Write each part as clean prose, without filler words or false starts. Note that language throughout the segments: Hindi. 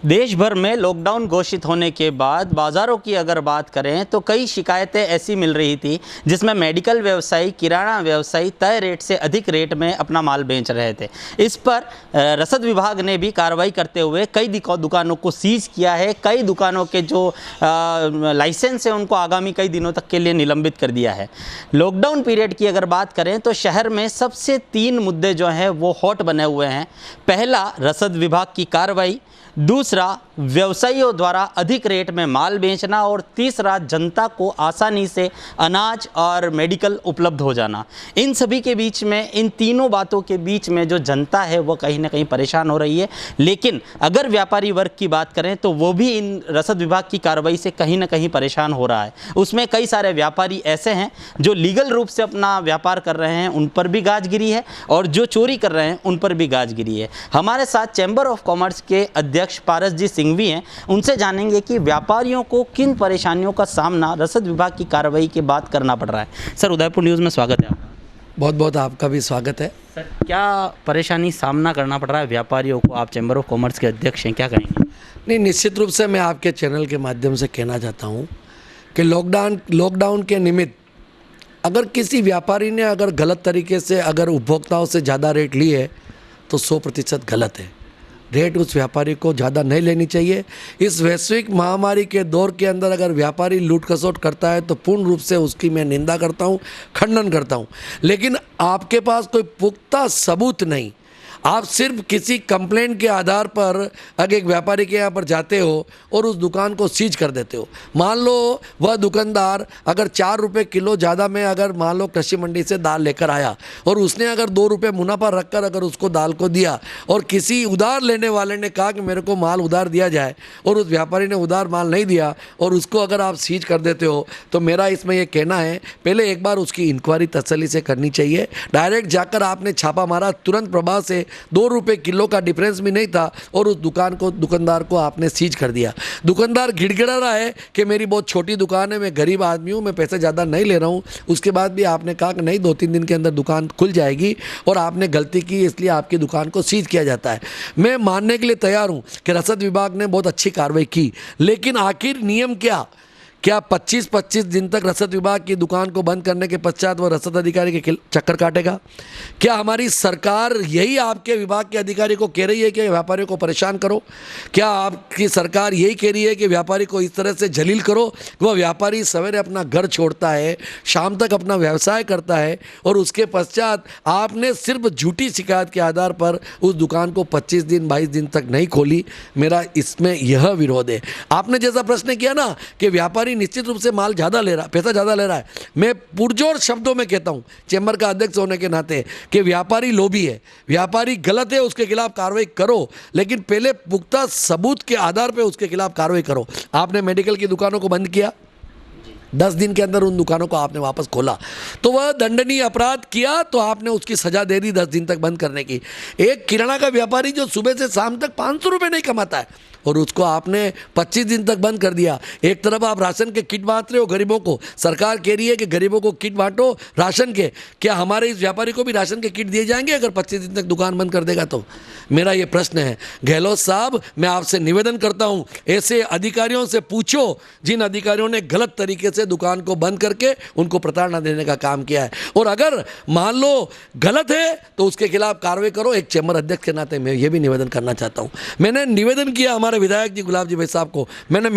देश भर में लॉकडाउन घोषित होने के बाद बाज़ारों की अगर बात करें तो कई शिकायतें ऐसी मिल रही थी जिसमें मेडिकल व्यवसायी, किराना व्यवसायी तय रेट से अधिक रेट में अपना माल बेच रहे थे। इस पर रसद विभाग ने भी कार्रवाई करते हुए कई दुकानों को सीज किया है। कई दुकानों के जो लाइसेंस है उनको आगामी कई दिनों तक के लिए निलंबित कर दिया है। लॉकडाउन पीरियड की अगर बात करें तो शहर में सबसे 3 मुद्दे जो हैं वो हॉट बने हुए हैं। पहला, रसद विभाग की कार्रवाई, दूसरा, व्यवसायियों द्वारा अधिक रेट में माल बेचना, और तीसरा, जनता को आसानी से अनाज और मेडिकल उपलब्ध हो जाना। इन सभी के बीच में, इन तीनों बातों के बीच में जो जनता है वो कहीं ना कहीं परेशान हो रही है। लेकिन अगर व्यापारी वर्ग की बात करें तो वो भी इन रसद विभाग की कार्रवाई से कहीं ना कहीं परेशान हो रहा है। उसमें कई सारे व्यापारी ऐसे हैं जो लीगल रूप से अपना व्यापार कर रहे हैं, उन पर भी गाज गिरी है, और जो चोरी कर रहे हैं उन पर भी गाज गिरी है। हमारे साथ चैम्बर ऑफ कॉमर्स के अध्यक्ष पारस जी सिंघवी हैं। उनसे जानेंगे कि व्यापारियों को किन परेशानियों का सामना रसद विभाग की कार्रवाई के बाद करना पड़ रहा है। सर, उदयपुर न्यूज़ में स्वागत है आपका। बहुत बहुत आपका भी स्वागत है। सर, क्या परेशानी सामना करना पड़ रहा है व्यापारियों को? आप चैम्बर ऑफ कॉमर्स के अध्यक्ष हैं, क्या कहेंगे? नहीं, निश्चित रूप से मैं आपके चैनल के माध्यम से कहना चाहता हूँ कि लॉकडाउन के निमित्त अगर किसी व्यापारी ने अगर गलत तरीके से अगर उपभोक्ताओं से ज़्यादा रेट ली है तो 100% गलत है। रेट उस व्यापारी को ज़्यादा नहीं लेनी चाहिए। इस वैश्विक महामारी के दौर के अंदर अगर व्यापारी लूट खसोट करता है तो पूर्ण रूप से उसकी मैं निंदा करता हूँ, खंडन करता हूँ। लेकिन आपके पास कोई पुख्ता सबूत नहीं, आप सिर्फ किसी कंप्लेंट के आधार पर अगर एक व्यापारी के यहाँ पर जाते हो और उस दुकान को सीज कर देते हो। मान लो वह दुकानदार अगर 4 रुपये किलो ज़्यादा में अगर मान लो कृषि मंडी से दाल लेकर आया और उसने अगर 2 रुपये मुनाफा रखकर अगर उसको दाल को दिया, और किसी उधार लेने वाले ने कहा कि मेरे को माल उधार दिया जाए, और उस व्यापारी ने उधार माल नहीं दिया और उसको अगर आप सीज कर देते हो, तो मेरा इसमें यह कहना है पहले एक बार उसकी इंक्वायरी तसल्ली से करनी चाहिए। डायरेक्ट जाकर आपने छापा मारा, तुरंत प्रभाव से 2 रुपये किलो का डिफरेंस भी नहीं था और उस दुकानदार को आपने सीज कर दिया। दुकानदार गिड़गिड़ा रहा है कि मेरी बहुत छोटी दुकान है, मैं गरीब आदमी हूँ, मैं पैसे ज़्यादा नहीं ले रहा हूँ। उसके बाद भी आपने कहा कि नहीं, 2-3 दिन के अंदर दुकान खुल जाएगी, और आपने गलती की, इसलिए आपकी दुकान को सीज किया जाता है। मैं मानने के लिए तैयार हूँ कि रसद विभाग ने बहुत अच्छी कार्रवाई की, लेकिन आखिर नियम क्या 25-25 दिन तक रसद विभाग की दुकान को बंद करने के पश्चात वह रसद अधिकारी के चक्कर काटेगा? क्या हमारी सरकार यही आपके विभाग के अधिकारी को कह रही है कि व्यापारियों को परेशान करो? क्या आपकी सरकार यही कह रही है कि व्यापारी को इस तरह से जलील करो? वह व्यापारी सवेरे अपना घर छोड़ता है, शाम तक अपना व्यवसाय करता है, और उसके पश्चात आपने सिर्फ झूठी शिकायत के आधार पर उस दुकान को 25 दिन 22 दिन तक नहीं खोली। मेरा इसमें यह विरोध है। आपने जैसा प्रश्न किया ना कि व्यापारी निश्चित रूप से माल ज़्यादा ले रहा, पैसा ज़्यादा ले रहा है, मैं पुरजोर शब्दों में कहता हूं चैम्बर का अध्यक्ष होने के नाते कि व्यापारी लोभी है, व्यापारी गलत है, उसके खिलाफ कार्रवाई करो, लेकिन पहले पुख्ता सबूत के आधार पर उसके खिलाफ कार्रवाई करो। आपने मेडिकल की दुकानों को बंद किया, 10 दिन के अंदर उन दुकानों को आपने वापस खोला तो वह दंडनीय अपराध किया, तो आपने उसकी सजा दे दी 10 दिन तक बंद करने की। एक किराना का व्यापारी जो सुबह से शाम तक 500 रुपये नहीं कमाता है और उसको आपने 25 दिन तक बंद कर दिया। एक तरफ आप राशन के किट बांट रहे हो गरीबों को, सरकार कह रही है कि गरीबों को किट बांटो राशन के। क्या हमारे इस व्यापारी को भी राशन के किट दिए जाएंगे अगर 25 दिन तक दुकान बंद कर देगा? तो मेरा ये प्रश्न है गहलोत साहब, मैं आपसे निवेदन करता हूँ, ऐसे अधिकारियों से पूछो जिन अधिकारियों ने गलत तरीके से दुकान को बंद करके उनको प्रताड़ना देने का काम किया है, और अगर मान लो गलत है तो उसके खिलाफ कार्रवाई करो। एक चैम्बर अध्यक्ष के नाते मैं ये भी निवेदन करना चाहता हूँ। मैंने निवेदन किया हमारे विधायक जी गुलाब जी भाई साहब को, मैंने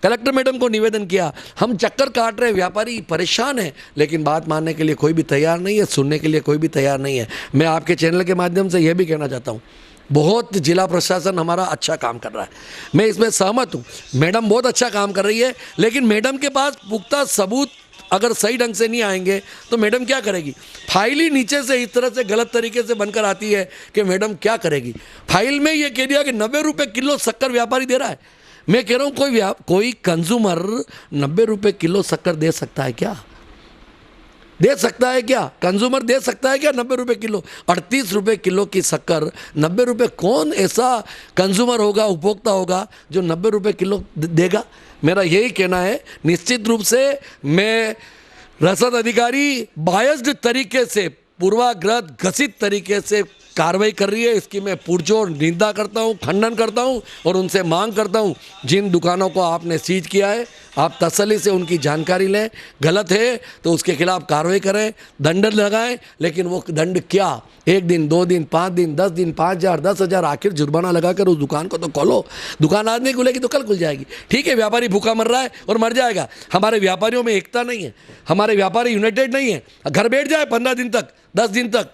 कलेक्टर मैडम को निवेदन किया, हम चक्कर काट रहे, व्यापारी परेशान है, लेकिन बात मानने के लिए कोई भी तैयार नहीं है, सुनने के लिए कोई भी तैयार नहीं है। मैं आपके चैनल के माध्यम से यह भी कहना चाहता हूँ, बहुत जिला प्रशासन हमारा अच्छा काम कर रहा है, मैं इसमें सहमत हूँ, मैडम बहुत अच्छा काम कर रही है, लेकिन मैडम के पास पुख्ता सबूत अगर सही ढंग से नहीं आएंगे तो मैडम क्या करेगी? फाइल ही नीचे से इस तरह से गलत तरीके से बनकर आती है कि मैडम क्या करेगी? फाइल में ये कह दिया कि 90 रुपये किलो शक्कर व्यापारी दे रहा है। मैं कह रहा हूँ कोई कंज्यूमर 90 रुपये किलो शक्कर दे सकता है क्या? दे सकता है क्या? कंज्यूमर दे सकता है क्या 90 रुपये किलो? 38 रुपये किलो की शक्कर 90 रुपये, कौन ऐसा कंज्यूमर होगा, उपभोक्ता होगा जो 90 रुपये किलो देगा? मेरा यही कहना है, निश्चित रूप से मैं रसद अधिकारी बायस्ड तरीके से पूर्वाग्रह घसित तरीके से कार्रवाई कर रही है। इसकी मैं पुरजोर निंदा करता हूं, खंडन करता हूं और उनसे मांग करता हूं, जिन दुकानों को आपने सीज किया है आप तसल्ली से उनकी जानकारी लें, गलत है तो उसके खिलाफ कार्रवाई करें, दंड लगाएं। लेकिन वो दंड क्या, 1 दिन 2 दिन 5 दिन 10 दिन 5,000 10,000 आखिर जुर्माना लगाकर उस दुकान को तो खोलो। दुकान आज नहीं खुलेगी तो कल खुल जाएगी। ठीक है, व्यापारी भूखा मर रहा है और मर जाएगा। हमारे व्यापारियों में एकता नहीं है, हमारे व्यापारी यूनाइटेड नहीं है। घर बैठ जाए 15 दिन तक 10 दिन तक।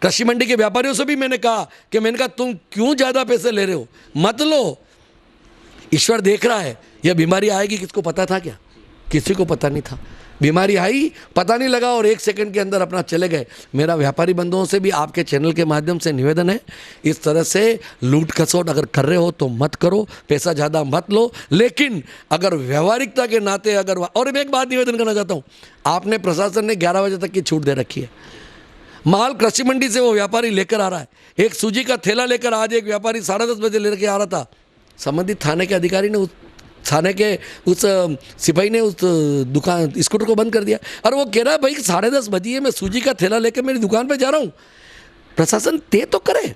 कृषि मंडी के व्यापारियों से भी मैंने कहा तुम क्यों ज़्यादा पैसे ले रहे हो, मत लो। ईश्वर देख रहा है। यह बीमारी आएगी किसको पता था क्या? किसी को पता नहीं था। बीमारी आई, पता नहीं लगा और 1 सेकंड के अंदर अपना चले गए। मेरा व्यापारी बंधुओं से भी आपके चैनल के माध्यम से निवेदन है, इस तरह से लूट खसोट अगर कर रहे हो तो मत करो, पैसा ज़्यादा मत लो। लेकिन अगर व्यवहारिकता के नाते और मैं एक बात निवेदन करना चाहता हूँ, आपने प्रशासन ने 11 बजे तक की छूट दे रखी है। माल कृषि मंडी से वो व्यापारी लेकर आ रहा है। एक सूजी का थैला लेकर आज एक व्यापारी 10:30 बजे लेकर आ रहा था। संबंधित थाने के अधिकारी ने थाने के उस सिपाही ने उस दुकान स्कूटर को बंद कर दिया और वो कह रहा है भाई 10:30 बजी है, मैं सूजी का थैला लेकर मेरी दुकान पे जा रहा हूँ। प्रशासन तय तो करे।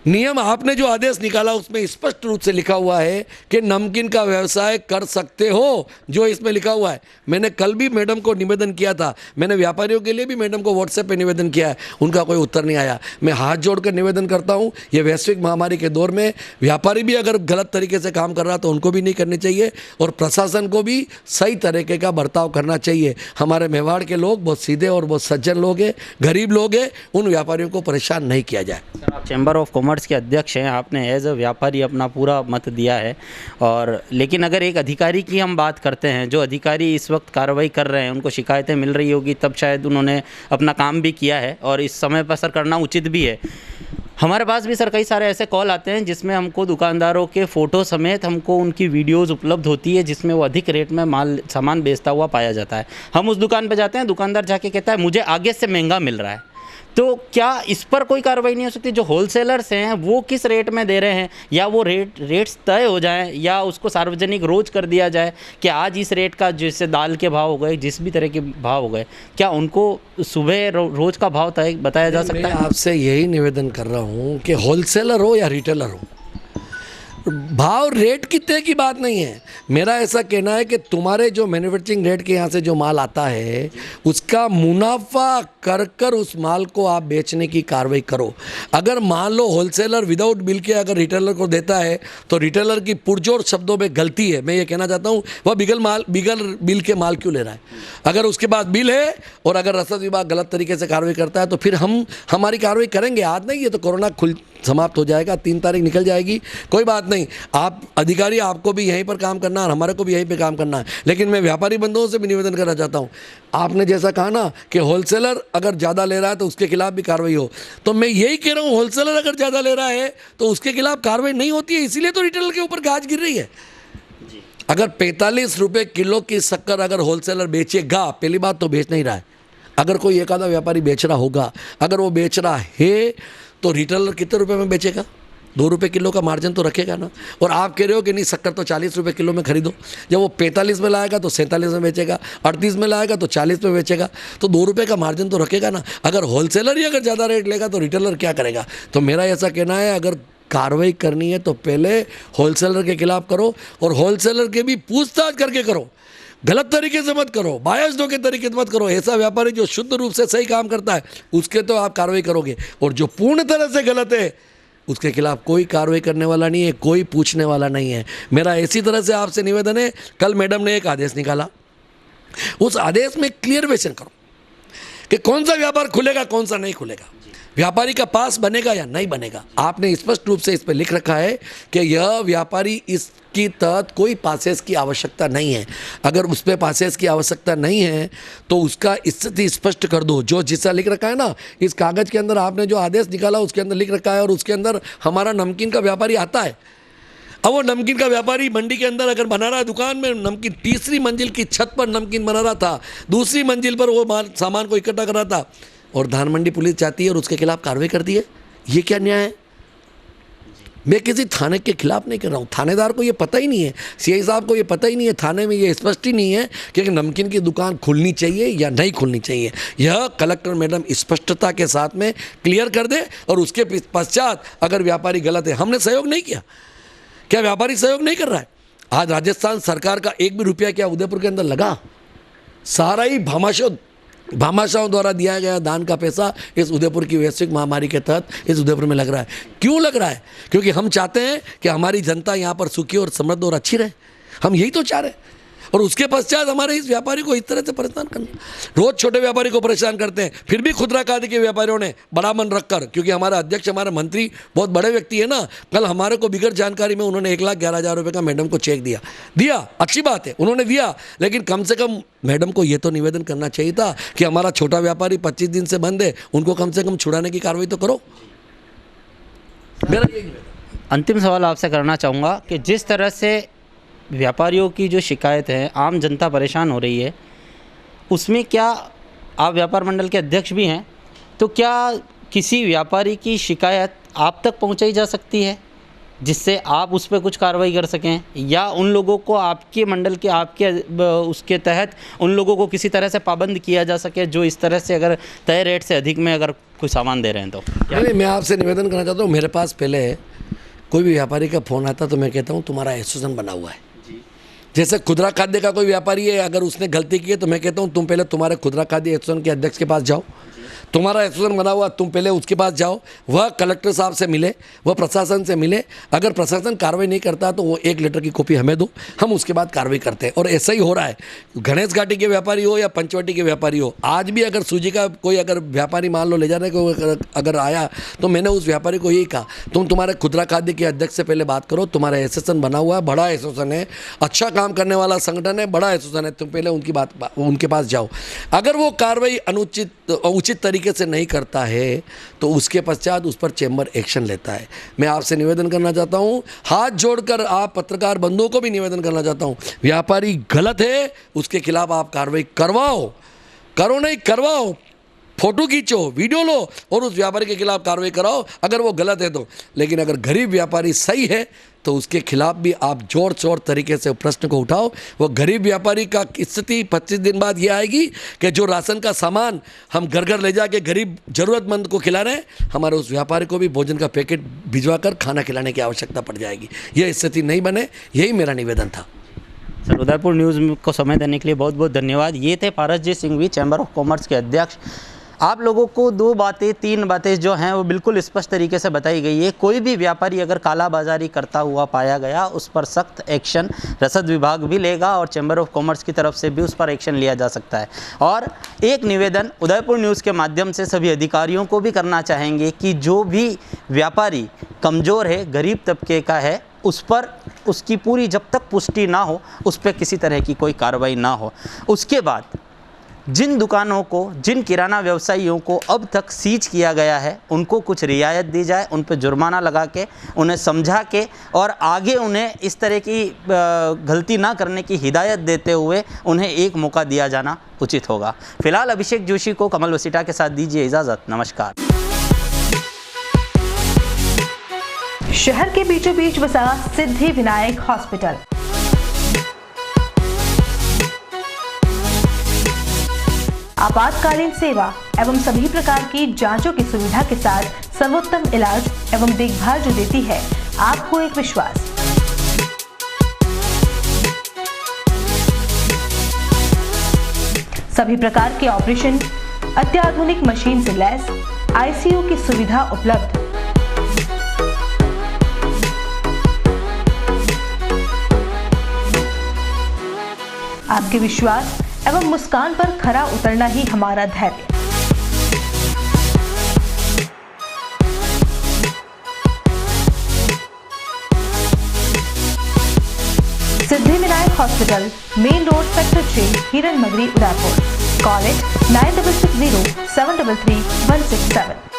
नियम आपने जो आदेश निकाला उसमें स्पष्ट रूप से लिखा हुआ है कि नमकीन का व्यवसाय कर सकते हो, जो इसमें लिखा हुआ है। मैंने कल भी मैडम को निवेदन किया था, मैंने व्यापारियों के लिए भी मैडम को व्हाट्सएप पे निवेदन किया है, उनका कोई उत्तर नहीं आया। मैं हाथ जोड़कर निवेदन करता हूँ, ये वैश्विक महामारी के दौर में व्यापारी भी अगर गलत तरीके से काम कर रहा तो उनको भी नहीं करनी चाहिए और प्रशासन को भी सही तरीके का बर्ताव करना चाहिए। हमारे मेवाड़ के लोग बहुत सीधे और बहुत सज्जन लोग हैं, गरीब लोग हैं, उन व्यापारियों को परेशान नहीं किया जाए। सर, आप चैम्बर ऑफ कॉमर्स के अध्यक्ष हैं, आपने एज अ व्यापारी अपना पूरा मत दिया है और लेकिन अगर एक अधिकारी की हम बात करते हैं, जो अधिकारी इस वक्त कार्रवाई कर रहे हैं, उनको शिकायतें मिल रही होगी तब शायद उन्होंने अपना काम भी किया है और इस समय पर सर करना उचित भी है। हमारे पास भी सर कई सारे ऐसे कॉल आते हैं जिसमें हमको दुकानदारों के फ़ोटो समेत हमको उनकी वीडियोस उपलब्ध होती है जिसमें वो अधिक रेट में सामान बेचता हुआ पाया जाता है। हम उस दुकान पर जाते हैं, दुकानदार जाके कहता है मुझे आगे से महंगा मिल रहा है। तो क्या इस पर कोई कार्रवाई नहीं हो सकती? जो होलसेलर्स हैं वो किस रेट में दे रहे हैं, या वो रेट्स तय हो जाएं या उसको सार्वजनिक रोज कर दिया जाए कि आज इस रेट का, जैसे दाल के भाव हो गए, जिस भी तरह के भाव हो गए, क्या उनको सुबह रोज का भाव तय बताया जा सकता है? मैं आपसे यही निवेदन कर रहा हूँ कि होलसेलर हो या रिटेलर हो, भाव रेट की तय की बात नहीं है। मेरा ऐसा कहना है कि तुम्हारे जो मैन्युफैक्चरिंग रेट के यहाँ से जो माल आता है उसका मुनाफा कर उस माल को आप बेचने की कार्रवाई करो। अगर मान लो होलसेलर विदाउट बिल के अगर रिटेलर को देता है तो रिटेलर की पुरजोर शब्दों में गलती है। मैं ये कहना चाहता हूँ वह बिगल बिल के माल क्यों ले रहा है? अगर उसके पास बिल है और अगर रसद विभाग गलत तरीके से कार्रवाई करता है तो फिर हमारी कार्रवाई करेंगे। आज नहीं, ये तो कोरोना समाप्त हो जाएगा, 3 तारीख निकल जाएगी, कोई बात नहीं। आप अधिकारी, आपको भी यहीं पर काम करना है और हमारे को भी यहीं पे काम करना है। लेकिन मैं व्यापारी बंधुओं से भी निवेदन करना चाहता हूँ, आपने जैसा कहा ना कि होलसेलर अगर ज़्यादा ले रहा है तो उसके खिलाफ भी कार्रवाई हो, तो मैं यही कह रहा हूँ होलसेलर अगर ज़्यादा ले रहा है तो उसके खिलाफ कार्रवाई नहीं होती है। इसीलिए तो रिटेलर के ऊपर गाज गिर रही है। अगर 45 रुपये किलो की शक्कर अगर होलसेलर बेचेगा, पहली बात तो बेच नहीं रहा है। अगर कोई एक आधा व्यापारी बेच रहा होगा, अगर वो बेच रहा है तो रिटेलर कितने रुपए में बेचेगा? 2 रुपये किलो का मार्जिन तो रखेगा ना। और आप कह रहे हो कि नहीं शक्कर तो 40 रुपये किलो में खरीदो, जब वो 45 में लाएगा तो 47 में बेचेगा, 38 में लाएगा तो 40 में बेचेगा, तो 2 रुपये का मार्जिन तो रखेगा ना। अगर होलसेलर ही अगर ज़्यादा रेट लेगा तो रिटेलर क्या करेगा? तो मेरा ऐसा कहना है अगर कार्रवाई करनी है तो पहले होलसेलर के खिलाफ करो और होलसेलर के भी पूछताछ करके करो। गलत तरीके से मत करो, बायस के तरीके से मत करो। ऐसा व्यापारी जो शुद्ध रूप से सही काम करता है उसके तो आप कार्रवाई करोगे, और जो पूर्ण तरह से गलत है उसके खिलाफ कोई कार्रवाई करने वाला नहीं है, कोई पूछने वाला नहीं है। मेरा इसी तरह से आपसे निवेदन है, कल मैडम ने एक आदेश निकाला, उस आदेश में क्लियरवेशन करो कि कौन सा व्यापार खुलेगा, कौन सा नहीं खुलेगा, व्यापारी का पास बनेगा या नहीं बनेगा। आपने स्पष्ट रूप से इस पर लिख रखा है कि यह व्यापारी इसकी तहत कोई पासेस की आवश्यकता नहीं है। अगर उस पर पासेस की आवश्यकता नहीं है तो उसका स्थिति स्पष्ट कर दो। जो जिसका लिख रखा है ना इस कागज़ के अंदर, आपने जो आदेश निकाला उसके अंदर लिख रखा है, और उसके अंदर हमारा नमकीन का व्यापारी आता है। अब वो नमकीन का व्यापारी मंडी के अंदर अगर बना रहा है, दुकान में नमकीन, तीसरी मंजिल की छत पर नमकीन बना रहा था, दूसरी मंजिल पर वो सामान को इकट्ठा कर रहा था, और धान मंडी पुलिस चाहती है और उसके खिलाफ कार्रवाई करती है, ये क्या न्याय है? मैं किसी थाने के खिलाफ नहीं कर रहा हूँ। थानेदार को ये पता ही नहीं है, सीआई साहब को ये पता ही नहीं है, थाने में ये स्पष्ट ही नहीं है कि नमकीन की दुकान खुलनी चाहिए या नहीं खुलनी चाहिए। यह कलेक्टर मैडम स्पष्टता के साथ में क्लियर कर दे और उसके पश्चात अगर व्यापारी गलत है, हमने सहयोग नहीं किया, क्या व्यापारी सहयोग नहीं कर रहा है? आज राजस्थान सरकार का एक भी रुपया क्या उदयपुर के अंदर लगा? सारा ही भामाशाहों द्वारा दिया गया दान का पैसा इस उदयपुर की वैश्विक महामारी के तहत इस उदयपुर में लग रहा है। क्यों लग रहा है? क्योंकि हम चाहते हैं कि हमारी जनता यहाँ पर सुखी और समृद्ध और अच्छी रहे, हम यही तो चाह रहे हैं। और उसके पश्चात हमारे इस व्यापारी को इस तरह से परेशान करना, रोज छोटे व्यापारी को परेशान करते हैं, फिर भी खुदरा खादी के व्यापारियों ने बड़ा मन रखकर, क्योंकि हमारा अध्यक्ष हमारे मंत्री बहुत बड़े व्यक्ति है ना, कल हमारे को बिगड़ जानकारी में उन्होंने 1,11,000 रुपये का मैडम को चेक दिया, अच्छी बात है उन्होंने दिया, लेकिन कम से कम मैडम को ये तो निवेदन करना चाहिए था कि हमारा छोटा व्यापारी 25 दिन से बंद है, उनको कम से कम छुड़ाने की कार्रवाई तो करो। मेरा ये अंतिम सवाल आपसे करना चाहूँगा कि जिस तरह से व्यापारियों की जो शिकायत है, आम जनता परेशान हो रही है, उसमें क्या आप व्यापार मंडल के अध्यक्ष भी हैं, तो क्या किसी व्यापारी की शिकायत आप तक पहुंचाई जा सकती है जिससे आप उस पर कुछ कार्रवाई कर सकें, या उन लोगों को आपके मंडल के आपके उसके तहत उन लोगों को किसी तरह से पाबंद किया जा सके जो इस तरह से अगर तय रेट से अधिक में अगर कोई सामान दे रहे हैं? तो नहीं, मैं आपसे निवेदन करना चाहता हूँ, मेरे पास पहले कोई भी व्यापारी का फ़ोन आता तो मैं कहता हूँ तुम्हारा एसोसिएशन बना हुआ है। जैसे खुदरा खाद्य का कोई व्यापारी है, अगर उसने गलती की है तो मैं कहता हूँ तुम पहले तुम्हारे खुदरा खाद्य एसोसिएशन के अध्यक्ष के पास जाओ, तुम्हारा एसोसिएशन बना हुआ, तुम पहले उसके पास जाओ, वह कलेक्टर साहब से मिले, वह प्रशासन से मिले। अगर प्रशासन कार्रवाई नहीं करता तो वो 1 लेटर की कॉपी हमें दो, हम उसके बाद कार्रवाई करते हैं। और ऐसा ही हो रहा है, गणेश घाटी के व्यापारी हो या पंचवटी के व्यापारी हो, आज भी अगर सूजी का कोई अगर व्यापारी मान लो ले जाने को अगर आया तो मैंने उस व्यापारी को यही कहा, तुम तुम्हारे खुदरा खाद्य के अध्यक्ष से पहले बात करो, तुम्हारा एसोसिएशन बना हुआ है, बड़ा एसोसिएशन है, अच्छा काम करने वाला संगठन है, बड़ा एसोसिएशन है, तुम पहले उनके पास जाओ। अगर वो कार्रवाई उचित तरीके से नहीं करता है तो उसके पश्चात उस पर चैम्बर एक्शन लेता है। मैं आपसे निवेदन करना चाहता हूं, हाथ जोड़कर आप पत्रकार बंधुओं को भी निवेदन करना चाहता हूं, व्यापारी गलत है उसके खिलाफ आप कार्रवाई करवाओ, करो नहीं करवाओ, फोटो खींचो, वीडियो लो और उस व्यापारी के खिलाफ कार्रवाई कराओ अगर वो गलत है तो। लेकिन अगर गरीब व्यापारी सही है तो उसके खिलाफ भी आप जोर शोर तरीके से प्रश्न को उठाओ। वो गरीब व्यापारी का स्थिति 25 दिन बाद ये आएगी कि जो राशन का सामान हम घर घर ले जाके गरीब ज़रूरतमंद को खिला रहे हैं, हमारे उस व्यापारी को भी भोजन का पैकेट भिजवा कर खाना खिलाने की आवश्यकता पड़ जाएगी। यह स्थिति नहीं बने, यही मेरा निवेदन था। सर, उदयपुर न्यूज़ को समय देने के लिए बहुत बहुत धन्यवाद। ये थे पारसजीत सिंघवी, चैम्बर ऑफ कॉमर्स के अध्यक्ष। आप लोगों को 3 बातें जो हैं वो बिल्कुल स्पष्ट तरीके से बताई गई है। कोई भी व्यापारी अगर कालाबाजारी करता हुआ पाया गया उस पर सख्त एक्शन रसद विभाग भी लेगा और चैम्बर ऑफ कॉमर्स की तरफ से भी उस पर एक्शन लिया जा सकता है। और एक निवेदन उदयपुर न्यूज़ के माध्यम से सभी अधिकारियों को भी करना चाहेंगे कि जो भी व्यापारी कमज़ोर है, गरीब तबके का है, उस पर उसकी पूरी जब तक पुष्टि ना हो उस पर किसी तरह की कोई कार्रवाई ना हो। उसके बाद जिन दुकानों को, जिन किराना व्यवसायियों को अब तक सीज किया गया है उनको कुछ रियायत दी जाए, उन पर जुर्माना लगा के उन्हें समझा के और आगे उन्हें इस तरह की गलती ना करने की हिदायत देते हुए उन्हें एक मौका दिया जाना उचित होगा। फिलहाल अभिषेक जोशी को कमल वसीटा के साथ दीजिए इजाज़त। नमस्कार। शहर के बीचों बीच बसा सिद्धि विनायक हॉस्पिटल। आपातकालीन सेवा एवं सभी प्रकार की जांचों की सुविधा के साथ सर्वोत्तम इलाज एवं देखभाल जो देती है आपको एक विश्वास। सभी प्रकार के ऑपरेशन, अत्याधुनिक मशीन से लैस आईसीयू की सुविधा उपलब्ध। आपके विश्वास एवं मुस्कान पर खरा उतरना ही हमारा धैर्य। Siddhi Vinayak hospital, main road, sector 6, Hiran मगरी, उदयपुर। Call it 9660 733 167।